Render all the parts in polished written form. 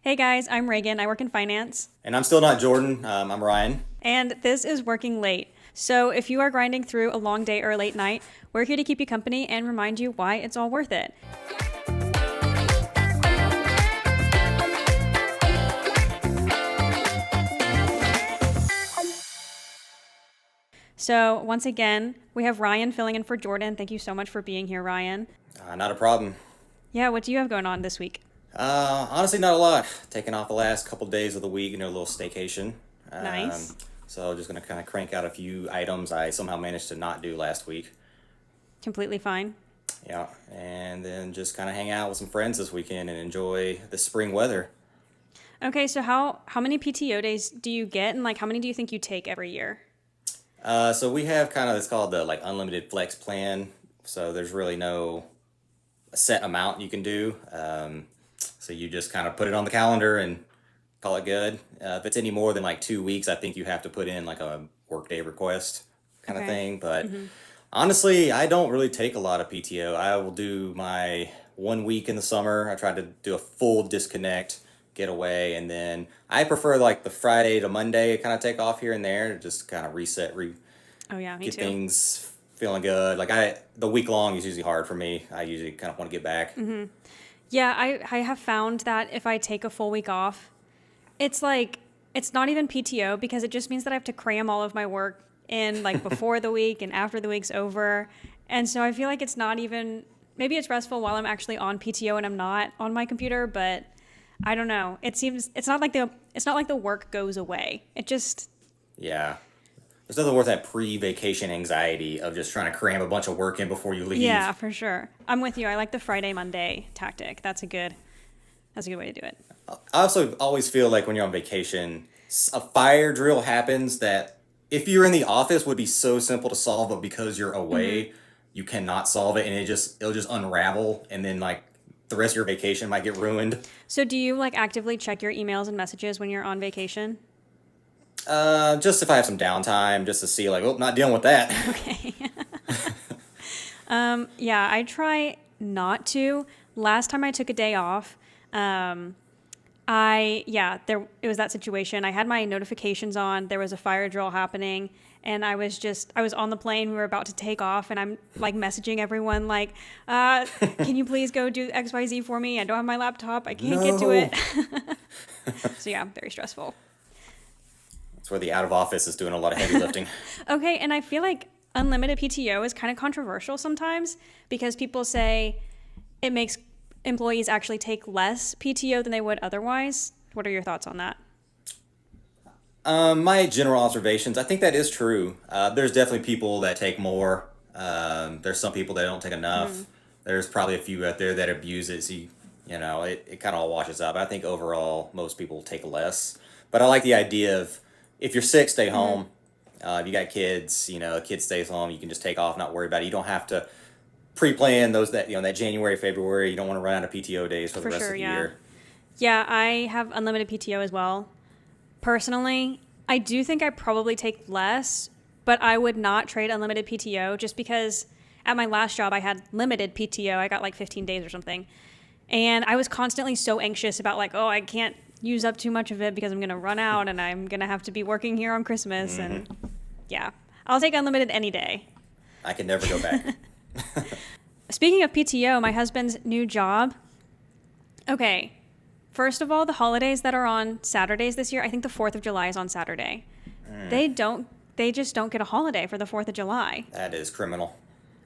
Hey guys, I'm Reagan. I work in finance. And I'm still not Jordyn. I'm Ryan. And this is Working Late. So if you are grinding through a long day or a late night, we're here to keep you company and remind you why it's all worth it. So once again, we have Ryan filling in for Jordyn. Thank you so much for being here, Ryan. Not a problem. Yeah, what do you have going on this week? Honestly, not a lot. Taking off the last couple days of the week, a little staycation. Nice. So just gonna kind of crank out a few items I somehow managed to not do last week. Completely fine. Yeah, and then just kind of hang out with some friends this weekend and enjoy the spring weather. Okay, so how many PTO days do you get, and how many do you think you take every year? So we have kind of it's called the unlimited flex plan. So there's really no set amount you can do. So you just kind of put it on the calendar and call it good. If it's any more than 2 weeks, I think you have to put in a workday request kind of Okay. thing. But honestly, I don't really take a lot of PTO. I will do my 1 week in the summer. I try to do a full disconnect, get away, and then I prefer the Friday to Monday kind of take off here and there to just kind of reset, Oh yeah, me get too. things feeling good. The week long is usually hard for me. I usually kind of want to get back. Yeah, I have found that if I take a full week off, it's it's not even PTO because it just means that I have to cram all of my work in before the week and after the week's over. And so I feel like it's not even, maybe it's restful while I'm actually on PTO and I'm not on my computer, but I don't know. It seems it's not like the work goes away. It just, Yeah. There's nothing worth that pre-vacation anxiety of just trying to cram a bunch of work in before you leave. yeah, for sure. I'm with you. I like the Friday Monday tactic. That's a good way to do it. I also always feel like when you're on vacation, a fire drill happens that if you're in the office would be so simple to solve, but because you're away, you cannot solve it, and it'll just unravel, and then the rest of your vacation might get ruined. So do you actively check your emails and messages when you're on vacation? Just if I have some downtime, just to see oh, not dealing with that. Okay. Yeah, I try not to. Last time I took a day off, it was that situation. I had my notifications on. There was a fire drill happening, and I was on the plane. We were about to take off, and I'm messaging everyone can you please go do XYZ for me? I don't have my laptop. I can't get to No. it. So yeah, very stressful. That's where the out of office is doing a lot of heavy lifting. Okay, and I feel like unlimited PTO is kind of controversial sometimes because people say it makes employees actually take less PTO than they would otherwise. What are your thoughts on that? My general observations, I think that is true. There's definitely people that take more. There's some people that don't take enough. There's probably a few out there that abuse it. So it kind of all washes out. But I think overall, most people take less. But I like the idea of if you're sick, stay home. If you got kids, a kid stays home. You can just take off, not worry about it. You don't have to pre-plan that January, February. You don't want to run out of PTO days for the For rest sure, of the yeah. year. Yeah, I have unlimited PTO as well. Personally, I do think I probably take less, but I would not trade unlimited PTO just because at my last job I had limited PTO. I got 15 days or something. And I was constantly so anxious about oh, I can't use up too much of it because I'm going to run out and I'm going to have to be working here on Christmas. And yeah, I'll take unlimited any day. I can never go back. Speaking of PTO, my husband's new job. Okay, first of all, the holidays that are on Saturdays this year, I think the 4th of July is on Saturday. They just don't get a holiday for the 4th of July. That is criminal.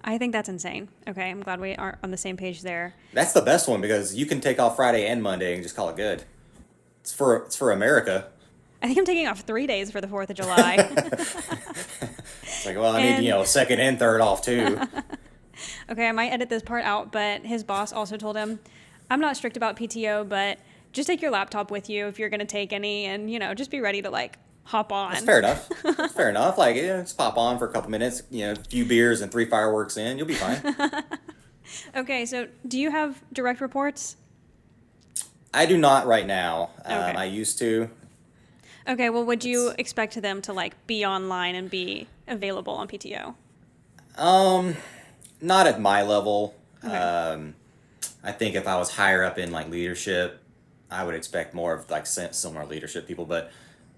I think that's insane. Okay, I'm glad we are on the same page there. That's the best one because you can take off Friday and Monday and just call it good. It's for America. I think I'm taking off 3 days for the 4th of July. It's well, I need second and third off too. Okay, I might edit this part out, but his boss also told him, I'm not strict about PTO, but just take your laptop with you if you're going to take any and, just be ready to hop on. That's fair enough. That's fair enough. Just pop on for a couple minutes, a few beers and 3 fireworks in, you'll be fine. Okay, so do you have direct reports? I do not right now. Okay. I used to. Okay, well, would you expect them to be online and be available on PTO? Not at my level. Okay. I think if I was higher up in leadership, I would expect more of like similar leadership people. But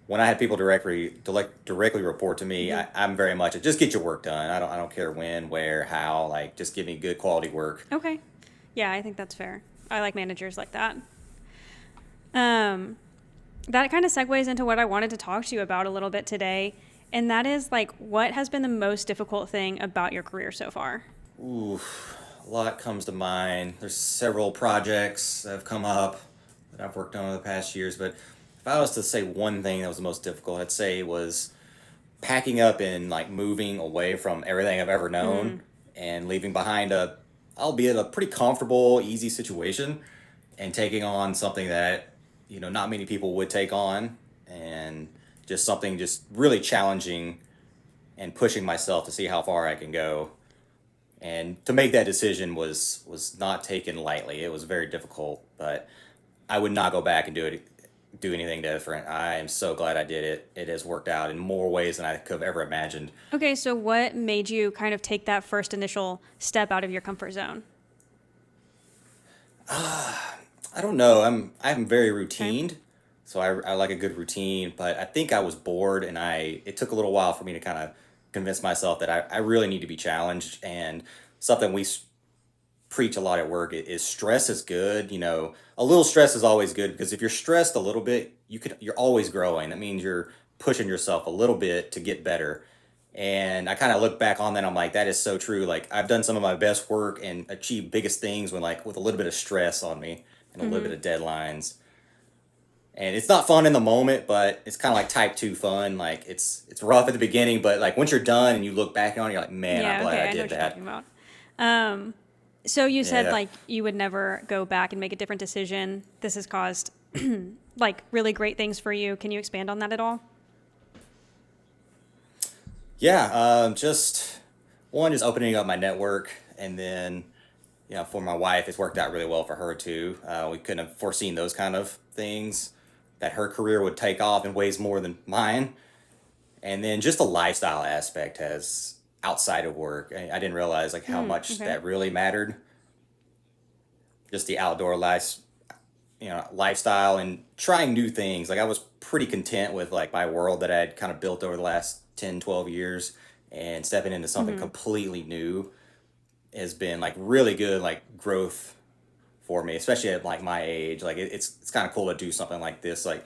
when I had people directly report to me, I'm very much just get your work done. I don't care when, where, how. Like just give me good quality work. Okay. Yeah, I think that's fair. I like managers like that. That kind of segues into what I wanted to talk to you about a little bit today, and that is like what has been the most difficult thing about your career so far? Ooh, a lot comes to mind. There's several projects that have come up that I've worked on over the past years, but if I was to say one thing that was the most difficult, I'd say it was packing up and like moving away from everything I've ever known and leaving behind albeit a pretty comfortable, easy situation and taking on something that, not many people would take on and just something just really challenging and pushing myself to see how far I can go. And to make that decision was not taken lightly. It was very difficult, but I would not go back and do anything different. I am so glad I did it. It has worked out in more ways than I could have ever imagined. Okay, so what made you kind of take that first initial step out of your comfort zone? I don't know. I'm very routined, so I like a good routine. But I think I was bored, and it took a little while for me to kind of convince myself that I really need to be challenged. And something we preach a lot at work is stress is good. A little stress is always good because if you're stressed a little bit, you're always growing. That means you're pushing yourself a little bit to get better. And I kind of look back on that. I'm like, that is so true. Like I've done some of my best work and achieved biggest things when like with a little bit of stress on me and a little bit of deadlines. And it's not fun in the moment, but it's kind of like type 2 fun. Like it's rough at the beginning, but like once you're done and you look back on it, you're like, man, Yeah, I'm glad okay, I I know did what you're that. talking about. So you said Yeah. like you would never go back and make a different decision. This has caused like really great things for you. Can you expand on that at all? Yeah, just opening up my network, and then for my wife, it's worked out really well for her too. We couldn't have foreseen those kind of things that her career would take off in ways more than mine, and then just the lifestyle aspect has outside of work. I didn't realize like how much Okay. that really mattered. Just the outdoor lifestyle and trying new things. Like I was pretty content with like my world that I had kind of built over the last 10, 12 years, and stepping into something completely new has been like really good like growth for me, especially at like my age. Like it's kind of cool to do something like this. Like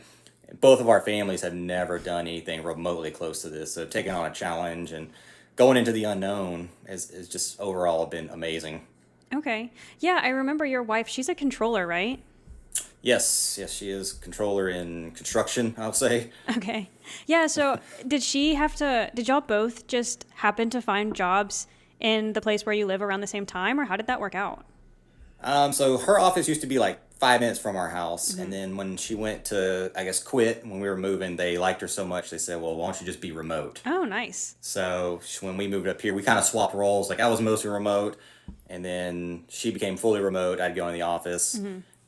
both of our families have never done anything remotely close to this. So taking on a challenge and going into the unknown is just overall been amazing. Okay. Yeah, I remember your wife. She's a controller, right? Yes, she is controller in construction, I'll say. Okay. Yeah, so did y'all both just happen to find jobs in the place where you live around the same time, or how did that work out? So her office used to be like 5 minutes from our house, and then when she went to, I guess, quit when we were moving, they liked her so much they said, "Well, why don't you just be remote?" Oh, nice. So when we moved up here, we kind of swapped roles. Like I was mostly remote, and then she became fully remote. I'd go in the office,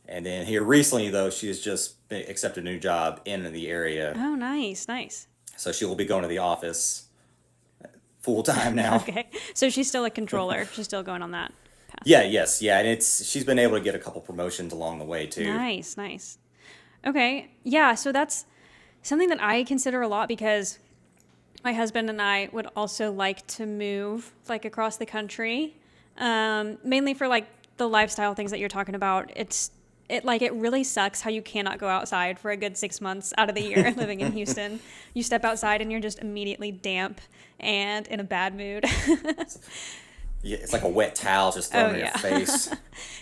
and then here recently though, she has just accepted a new job in the area, Oh, nice, nice. so she will be going to the office full time now. Okay. So she's still a controller. She's still going on that path. Yeah, and she's been able to get a couple promotions along the way too. Nice, nice. Okay. Yeah, so that's something that I consider a lot because my husband and I would also like to move like across the country, mainly for like the lifestyle things that you're talking about. It really sucks how you cannot go outside for a good 6 months out of the year living in Houston. You step outside and you're just immediately damp and in a bad mood. Yeah, it's like a wet towel just thrown in your face.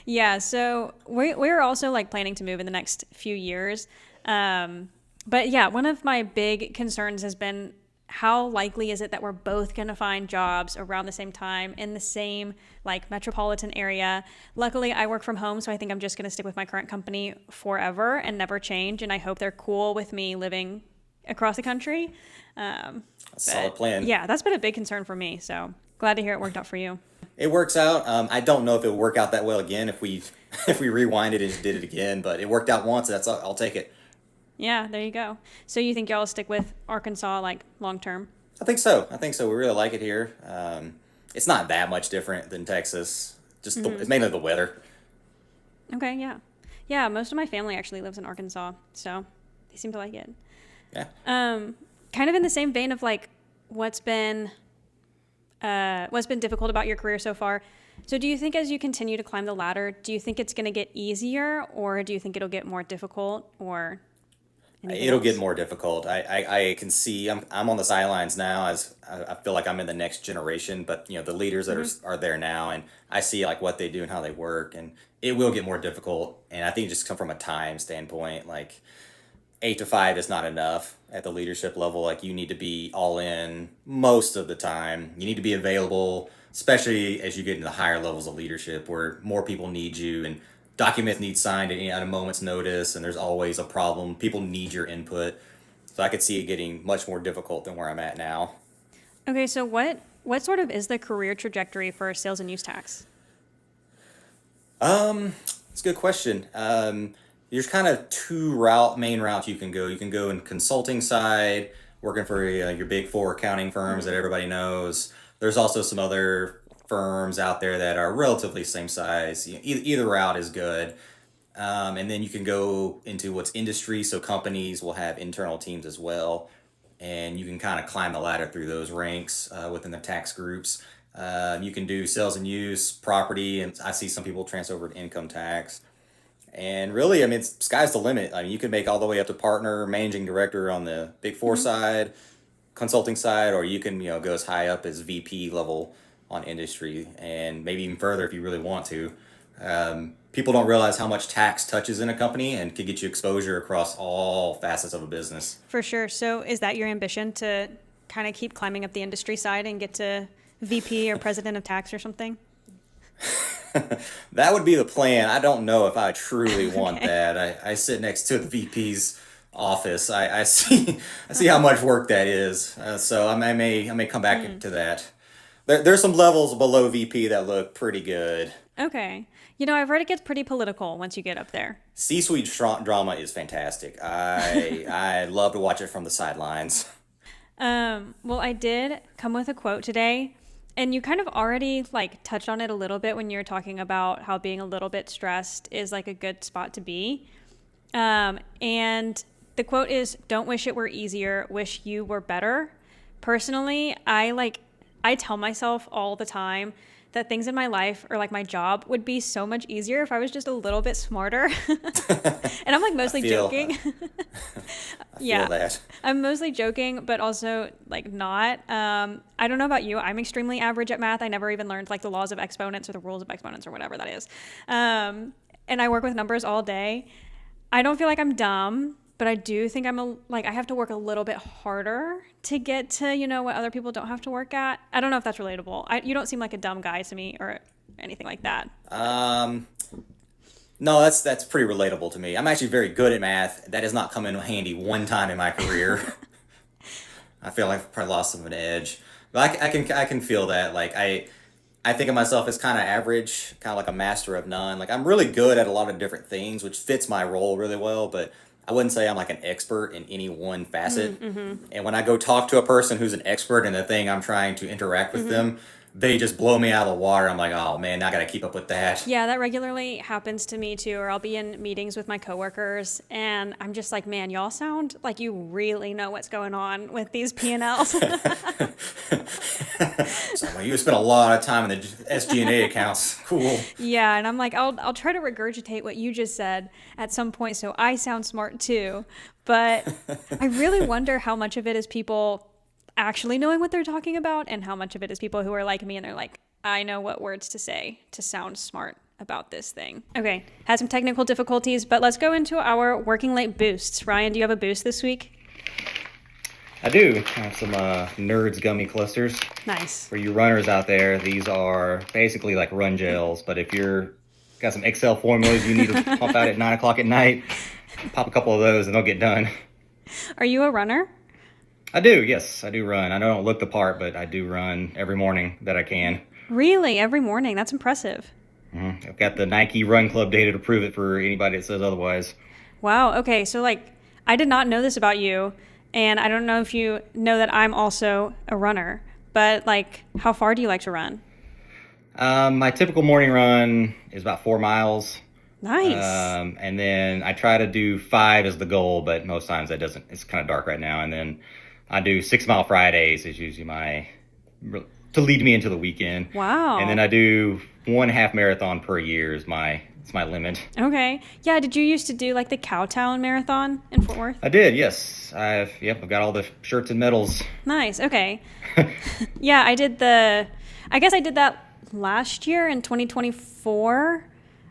Yeah, so we're also like planning to move in the next few years. But yeah, one of my big concerns has been how likely is it that we're both going to find jobs around the same time in the same like metropolitan area. Luckily, I work from home, so I think I'm just going to stick with my current company forever and never change. And I hope they're cool with me living across the country. A solid plan. Yeah, that's been a big concern for me. So glad to hear it worked out for you. It works out. I don't know if it will work out that well again if we if we rewind it and did it again, but it worked out once. I'll take it. Yeah, there you go. So you think y'all stick with Arkansas like long term? I think so. We really like it here. It's not that much different than Texas. Just it's mainly the weather. Okay, yeah. Yeah, most of my family actually lives in Arkansas, so they seem to like it. Yeah. Kind of in the same vein of like what's been difficult about your career so far. So do you think as you continue to climb the ladder, do you think it's going to get easier, or do you think it'll get more difficult, or anything It'll else? get more difficult. I can see I'm on the sidelines now as I feel like I'm in the next generation, but the leaders that are there now, and I see like what they do and how they work, and it will get more difficult. And I think it just come from a time standpoint, like 8 to 5 is not enough at the leadership level. Like you need to be all in most of the time. You need to be available, especially as you get into the higher levels of leadership where more people need you and documents need signed at a moment's notice, and there's always a problem. People need your input. So I could see it getting much more difficult than where I'm at now. Okay, so what sort of is the career trajectory for sales and use tax? It's a good question. There's kind of two main routes you can go. You can go in consulting side, working for your big four accounting firms that everybody knows. There's also some other firms out there that are relatively same size. Either route is good. And then you can go into what's industry. So companies will have internal teams as well. And you can kind of climb the ladder through those ranks within the tax groups. You can do sales and use, property, and I see some people transfer over to income tax. And really, I mean, sky's the limit. I mean, you can make all the way up to partner, managing director on the big four side, consulting side, or you can, go as high up as VP level on industry, and maybe even further if you really want to. People don't realize how much tax touches in a company and can get you exposure across all facets of a business. For sure. So is that your ambition to kind of keep climbing up the industry side and get to VP or president of tax or something? That would be the plan. I don't know if I truly want that. I sit next to the VP's office. I see how much work that is. So I may come back to that. There's some levels below VP that look pretty good. Okay. I've heard it gets pretty political once you get up there. C-suite drama is fantastic. I love to watch it from the sidelines. Well, I did come with a quote today, and you kind of already touched on it a little bit when you were talking about how being a little bit stressed is like a good spot to be. And the quote is, "Don't wish it were easier, wish you were better." Personally, I tell myself all the time that things in my life or my job would be so much easier if I was just a little bit smarter. And I'm mostly joking. I feel that. I'm mostly joking, but also not. I don't know about you. I'm extremely average at math. I never even learned the laws of exponents or the rules of exponents or whatever that is. And I work with numbers all day. I don't feel like I'm dumb, but I do think I have to work a little bit harder to get to, what other people don't have to work at. I don't know if that's relatable. You don't seem like a dumb guy to me or anything like that. No, that's pretty relatable to me. I'm actually very good at math. That has not come in handy one time in my career. I feel like I've probably lost some of an edge. But I can feel that. I think of myself as kind of average, kind of like a master of none. I'm really good at a lot of different things, which fits my role really well, but I wouldn't say I'm an expert in any one facet. And when I go talk to a person who's an expert in the thing I'm trying to interact with them, they just blow me out of the water. I'm like, oh man, I got to keep up with that. Yeah, that regularly happens to me too. Or I'll be in meetings with my coworkers and I'm just like, man, y'all sound like you really know what's going on with these P&Ls. So you spent a lot of time in the SG&A accounts. Cool. Yeah, and I'm like, I'll try to regurgitate what you just said at some point so I sound smart too. But I really wonder how much of it is people actually knowing what they're talking about and how much of it is people who are like me and they're like, I know what words to say to sound smart about this thing. Okay, had some technical difficulties, but let's go into our working late boosts. Ryan, do you have a boost this week? I do. I have some Nerds gummy clusters. Nice. For you runners out there, these are basically like run gels, but if you're got some Excel formulas you need to pump out at 9 o'clock at night, pop a couple of those and they'll get done. Are you a runner? I do, yes. I do run. I don't look the part, but I do run every morning that I can. Really? Every morning? That's impressive. I've got the Nike Run Club data to prove it for anybody that says otherwise. Wow. Okay. So I did not know this about you, and I don't know if you know that I'm also a runner, but how far do you like to run? My typical morning run is about 4 miles. Nice. And then I try to do 5 as the goal, but most times that doesn't. It's kind of dark right now. And then I do 6 Mile Fridays is usually to lead me into the weekend. Wow. And then I do 1 half marathon per year is it's my limit. Okay. Yeah, did you used to do like the Cowtown Marathon in Fort Worth? I did, yes. I've got all the shirts and medals. Nice. Okay. Yeah, I guess I did that last year in 2024.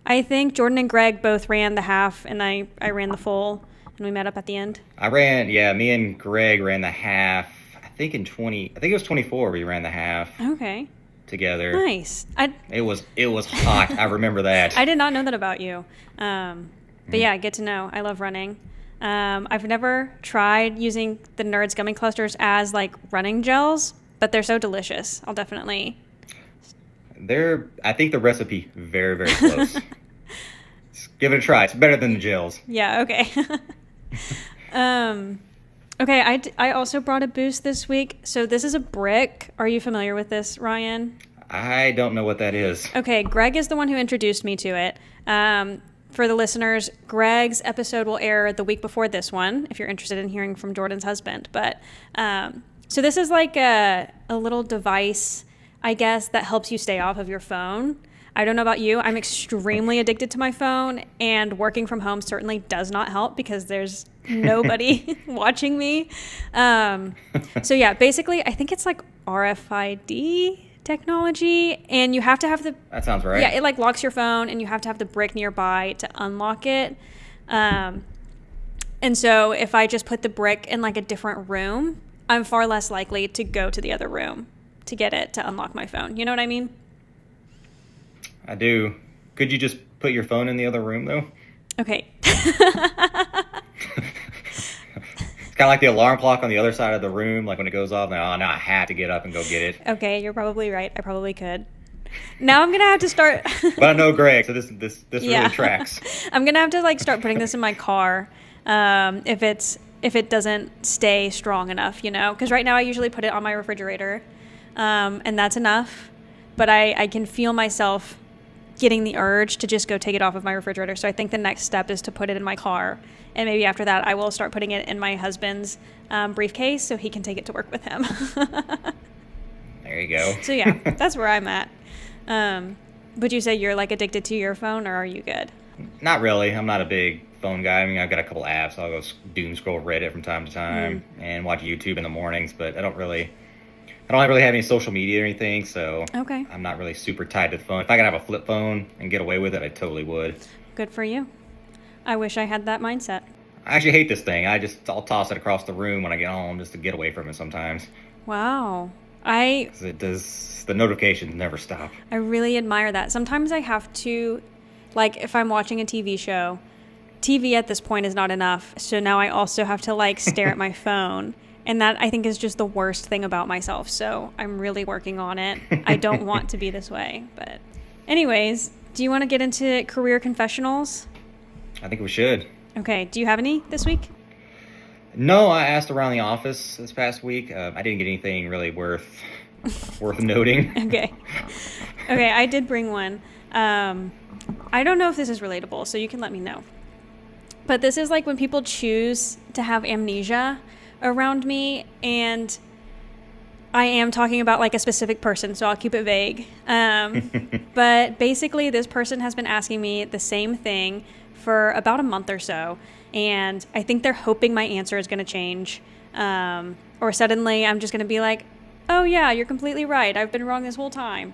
I think Jordyn and Greg both ran the half, and I ran the full, and we met up at the end. Me and Greg ran the half. I think it was 24 we ran the half Okay. together. Nice. It was hot. I remember that. I did not know that about you. But yeah, good to know. I love running. I've never tried using the Nerds gummy clusters as like running gels, but they're so delicious. I'll definitely. I think the recipe very, very close. Just give it a try. It's better than the gels. Yeah, okay. Okay, I also brought a boost this week. So this is a brick. Are you familiar with this, Ryan? I don't know what that is. Okay, Greg is the one who introduced me to it. For the listeners, Greg's episode will air the week before this one, if you're interested in hearing from Jordyn's husband. But so this is like a little device, I guess, that helps you stay off of your phone. I don't know about you. I'm extremely addicted to my phone, and working from home certainly does not help because there's nobody watching me. So yeah, basically, I think it's like RFID technology, and you have to have That sounds right. Yeah, it like locks your phone, and you have to have the brick nearby to unlock it. And so if I just put the brick in like a different room, I'm far less likely to go to the other room to get it to unlock my phone. You know what I mean? I do. Could you just put your phone in the other room, though? Okay. It's kind of like the alarm clock on the other side of the room. Like when it goes off, now I have to get up and go get it. Okay, you're probably right. I probably could. Now I'm gonna have to start. But I know Greg, so this Yeah. really tracks. I'm gonna have to like start putting this in my car, if it doesn't stay strong enough, you know. Because right now I usually put it on my refrigerator, and that's enough. But I can feel myself getting the urge to just go take it off of my refrigerator. So I think the next step is to put it in my car. And maybe after that, I will start putting it in my husband's briefcase so he can take it to work with him. There you go. So yeah, that's where I'm at. Would you say you're like addicted to your phone, or are you good? Not really. I'm not a big phone guy. I mean, I've got a couple apps. I'll go doom scroll Reddit from time to time and watch YouTube in the mornings, but I don't really have any social media or anything, so Okay. I'm not really super tied to the phone. If I could have a flip phone and get away with it, I totally would. Good for you. I wish I had that mindset. I actually hate this thing. I'll toss it across the room when I get home just to get away from it sometimes. Wow. 'Cause the notifications never stop. I really admire that. Sometimes I have to, like, if I'm watching a TV show, TV at this point is not enough. So now I also have to, like, stare at my phone. And that, I think, is just the worst thing about myself. So I'm really working on it. I don't want to be this way. But anyways, do you want to get into career confessionals? I think we should. Okay. Do you have any this week? No, I asked around the office this past week. I didn't get anything really worth noting. Okay. Okay, I did bring one. I don't know if this is relatable, so you can let me know. But this is like when people choose to have amnesia around me, and I am talking about like a specific person, so I'll keep it vague. But basically, this person has been asking me the same thing for about a month or so, and I think they're hoping my answer is going to change, or suddenly I'm just going to be like, oh yeah, you're completely right, I've been wrong this whole time.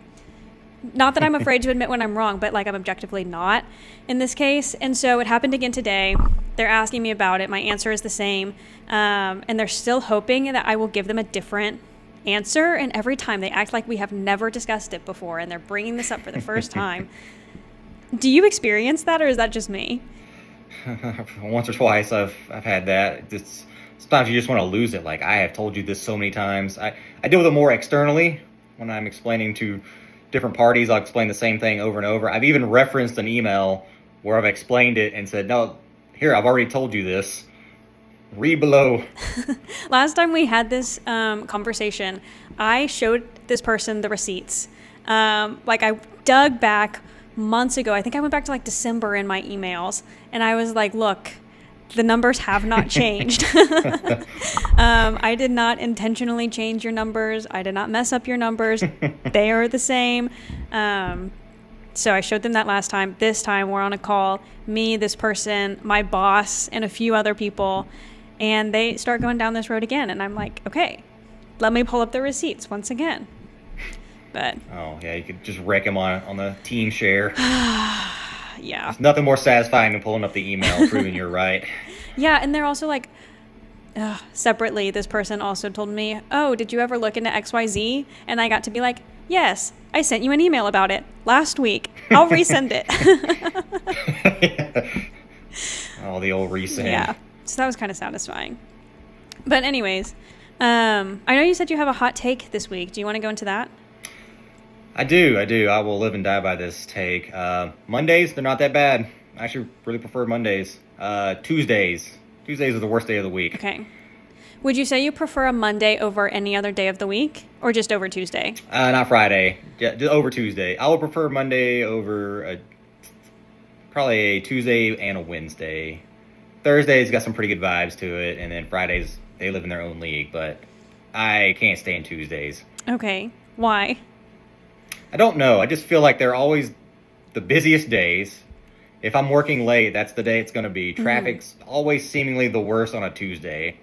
Not that I'm afraid to admit when I'm wrong, but like I'm objectively not in this case. And so it happened again today. They're asking me about it. My answer is the same. And they're still hoping that I will give them a different answer. And every time they act like we have never discussed it before, and they're bringing this up for the first time. Do you experience that, or is that just me? Once or twice I've had that. Sometimes you just want to lose it. Like, I have told you this so many times. I deal with it more externally when I'm explaining to different parties. I'll explain the same thing over and over. I've even referenced an email where I've explained it and said, no, here, I've already told you this. Read below. Last time we had this conversation, I showed this person the receipts. Like, I dug back months ago. I think I went back to like December in my emails, and I was like, look, the numbers have not changed. I did not intentionally change your numbers. I did not mess up your numbers. They are the same. So I showed them that last time. This time we're on a call, me, this person, my boss, and a few other people, and they start going down this road again. And I'm like, okay, let me pull up the receipts once again. But oh yeah, you could just wreck them on the team share. yeah. There's nothing more satisfying than pulling up the email proving you're right. Yeah, and they're also like, separately, this person also told me, oh, did you ever look into XYZ? And I got to be like, yes, I sent you an email about it last week. I'll resend it. Oh, the old resend. Yeah, so that was kind of satisfying. But anyways, I know you said you have a hot take this week. Do you want to go into that? I do. I will live and die by this take. Mondays, they're not that bad. I actually really prefer Mondays. Tuesdays are the worst day of the week. Okay. Would you say you prefer a Monday over any other day of the week, or just over Tuesday? Not Friday. Yeah, just over Tuesday. I would prefer Monday over probably a Tuesday and a Wednesday. Thursday's got some pretty good vibes to it, and then Fridays, they live in their own league, but I can't stand Tuesdays. Okay. Why? I don't know. I just feel like they're always the busiest days. If I'm working late, that's the day it's going to be. Traffic's always seemingly the worst on a Tuesday.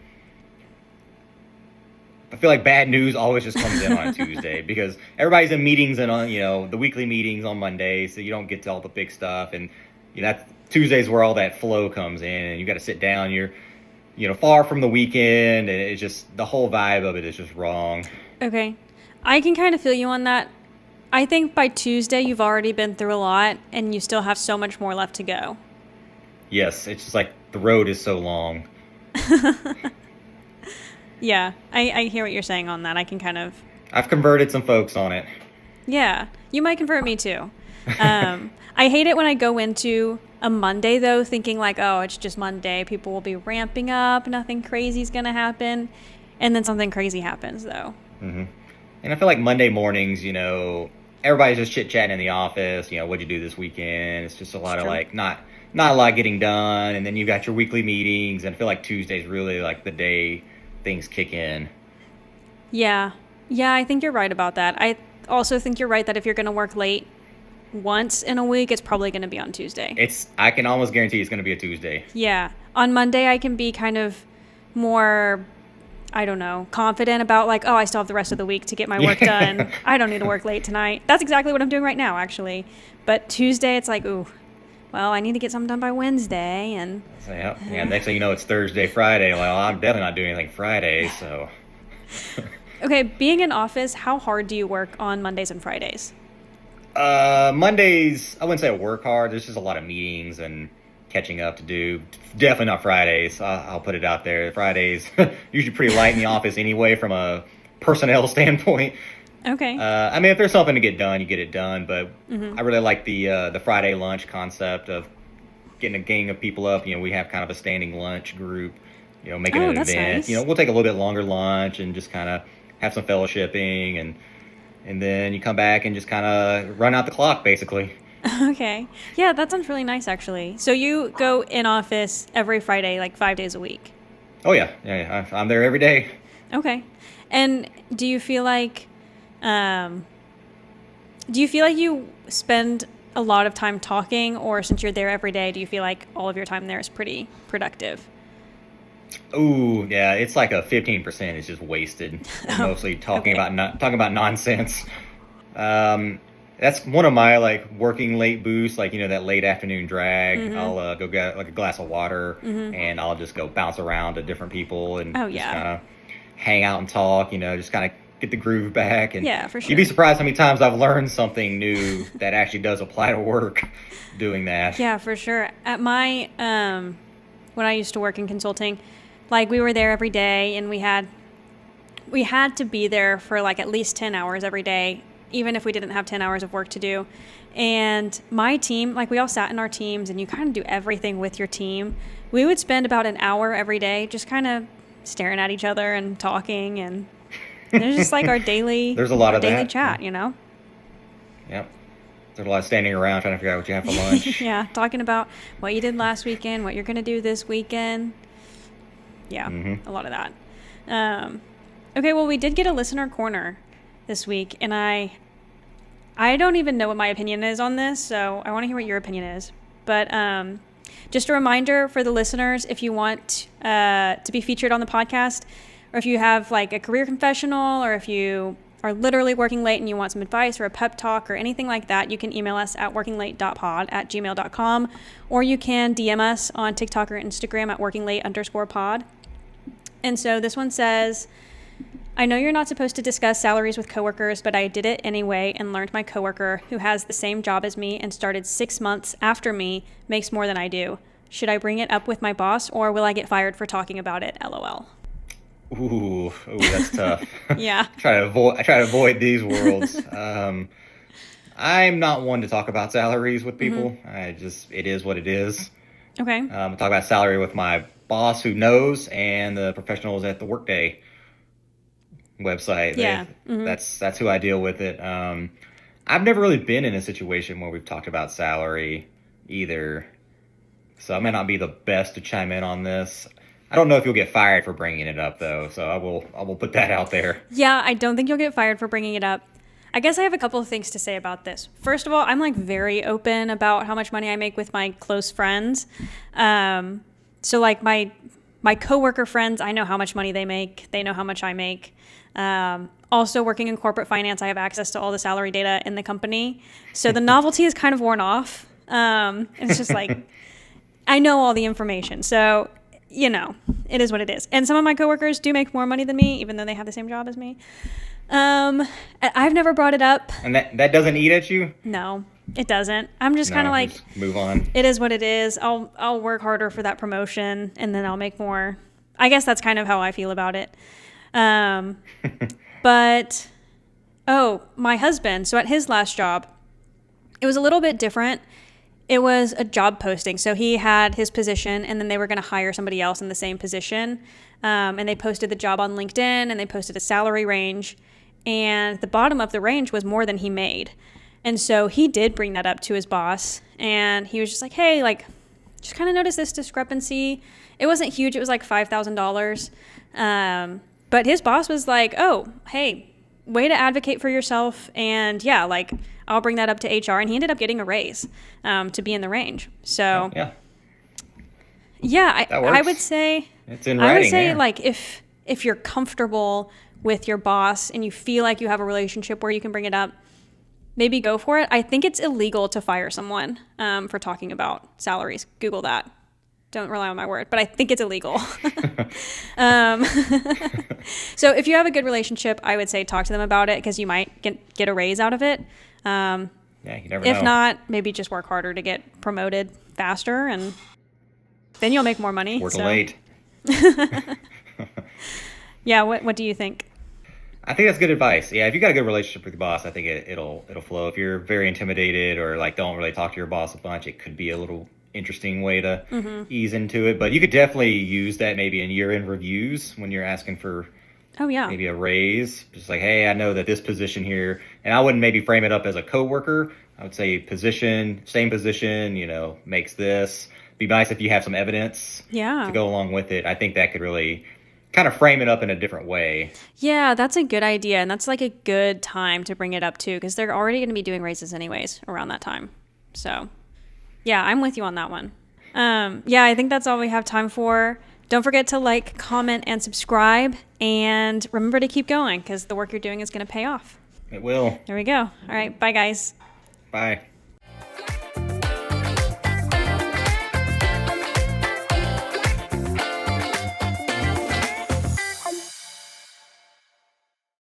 I feel like bad news always just comes in on a Tuesday because everybody's in meetings and on, the weekly meetings on Monday, so you don't get to all the big stuff. And that's Tuesdays where all that flow comes in, and you got to sit down. You're, far from the weekend, and it's just the whole vibe of it is just wrong. Okay, I can kind of feel you on that. I think by Tuesday you've already been through a lot, and you still have so much more left to go. Yes, it's just like the road is so long. Yeah, I hear what you're saying on that. I can kind of... I've converted some folks on it. Yeah, you might convert me too. I hate it when I go into a Monday, though, thinking like, oh, it's just Monday. People will be ramping up. Nothing crazy is going to happen. And then something crazy happens, though. Mm-hmm. And I feel like Monday mornings, everybody's just chit-chatting in the office. What'd you do this weekend? It's just a lot of like not a lot getting done. And then you got your weekly meetings. And I feel like Tuesday's really like the day things kick in. Yeah, I think you're right about that. I also think you're right that if you're going to work late once in a week, it's probably going to be on Tuesday. I can almost guarantee it's going to be a Tuesday. Yeah. On Monday, I can be kind of more, I don't know, confident about like, oh, I still have the rest of the week to get my work done. I don't need to work late tonight. That's exactly what I'm doing right now, actually. But Tuesday, it's like, ooh, well, I need to get something done by Wednesday. And so, yeah, next thing you know, it's Thursday, Friday. Well, I'm definitely not doing anything Friday, so. Okay, being in office, how hard do you work on Mondays and Fridays? Mondays, I wouldn't say I work hard. There's just a lot of meetings and catching up to do. Definitely not Fridays. I'll put it out there. Fridays, usually pretty light in the office anyway from a personnel standpoint. Okay. If there's something to get done, you get it done. But I really like the Friday lunch concept of getting a gang of people up. We have kind of a standing lunch group. Making an event. Nice. We'll take a little bit longer lunch and just kind of have some fellowshipping, and then you come back and just kind of run out the clock, basically. Okay. Yeah, that sounds really nice, actually. So you go in office every Friday, like 5 days a week? Oh, yeah. Yeah. I'm there every day. Okay. And do you feel like you spend a lot of time talking, or since you're there every day, do you feel like all of your time there is pretty productive? Ooh, yeah, it's like a 15% is just wasted. Mostly talking about nonsense. That's one of my like working late boosts, like that late afternoon drag. I'll go get like a glass of water and I'll just go bounce around to different people and just kind of hang out and talk. Just kind of get the groove back. And yeah, for sure. You'd be surprised how many times I've learned something new that actually does apply to work doing that. Yeah, for sure. At my when I used to work in consulting, like we were there every day, and we had to be there for like at least 10 hours every day, even if we didn't have 10 hours of work to do. And my team, like we all sat in our teams, and you kind of do everything with your team. We would spend about an hour every day just kind of staring at each other and talking, and there's just like our daily there's a lot of daily that. chat, Yep. There's a lot of standing around trying to figure out what you have for lunch. Yeah, talking about what you did last weekend, what you're going to do this weekend. Yeah, a lot of that. Okay, well, we did get a listener corner this week, and I don't even know what my opinion is on this, so I want to hear what your opinion is. But just a reminder for the listeners, if you want to be featured on the podcast, or if you have like a career confessional, or if you are literally working late and you want some advice or a pep talk or anything like that, you can email us at workinglate.pod@gmail.com, or you can DM us on TikTok or Instagram at workinglate_pod. And so this one says, I know you're not supposed to discuss salaries with coworkers, but I did it anyway and learned my coworker, who has the same job as me and started 6 months after me, makes more than I do. Should I bring it up with my boss, or will I get fired for talking about it? LOL. Ooh, that's tough. Yeah. I try to avoid these worlds. I'm not one to talk about salaries with people. It is what it is. Okay. I talk about salary with my boss, who knows, and the professionals at the Workday website. Yeah. That's who I deal with it. I've never really been in a situation where we've talked about salary either, so I may not be the best to chime in on this. I don't know if you'll get fired for bringing it up, though, so I will put that out there. Yeah, I don't think you'll get fired for bringing it up. I guess I have a couple of things to say about this. First of all, I'm like very open about how much money I make with my close friends. So like my coworker friends, I know how much money they make. They know how much I make. Also working in corporate finance, I have access to all the salary data in the company. So the novelty is kind of worn off. It's just like, I know all the information. So, you know, it is what it is. And some of my coworkers do make more money than me, even though they have the same job as me. I've never brought it up. And that doesn't eat at you? No, it doesn't. I'm just kind of like, just move on. It is what it is. I'll work harder for that promotion, and then I'll make more. I guess that's kind of how I feel about it. But, my husband, so at his last job, it was a little bit different. It was a job posting. So he had his position, and then they were going to hire somebody else in the same position. And they posted the job on LinkedIn, and they posted a salary range. And the bottom of the range was more than he made. And so he did bring that up to his boss. And he was just like, hey, like, just kind of noticed this discrepancy. It wasn't huge. It was like $5,000. But his boss was like, oh, hey, way to advocate for yourself. And yeah, like, I'll bring that up to HR. And he ended up getting a raise to be in the range. So, yeah, I would say, it's in writing, I would say, yeah. like, if you're comfortable with your boss and you feel like you have a relationship where you can bring it up, maybe go for it. I think it's illegal to fire someone for talking about salaries. Google that. Don't rely on my word, but I think it's illegal. So if you have a good relationship, I would say talk to them about it, because you might get a raise out of it. Yeah, you never know. If not, maybe just work harder to get promoted faster, and then you'll make more money. Working late. Yeah, what do you think? I think that's good advice. Yeah, if you got a good relationship with your boss, I think it'll flow. If you're very intimidated or like don't really talk to your boss a bunch, it could be a little interesting way to ease into it. But you could definitely use that maybe in year-end reviews when you're asking for maybe a raise. Just like, hey, I know that this position here, and I wouldn't maybe frame it up as a coworker. I would say same position, makes this. Be nice if you have some evidence to go along with it. I think that could really kind of frame it up in a different way. Yeah, that's a good idea. And that's like a good time to bring it up too, because they're already going to be doing raises anyways around that time. So yeah, I'm with you on that one. I think that's all we have time for. Don't forget to like, comment, and subscribe. And remember to keep going, because the work you're doing is going to pay off. It will. There we go. All right. Bye, guys. Bye.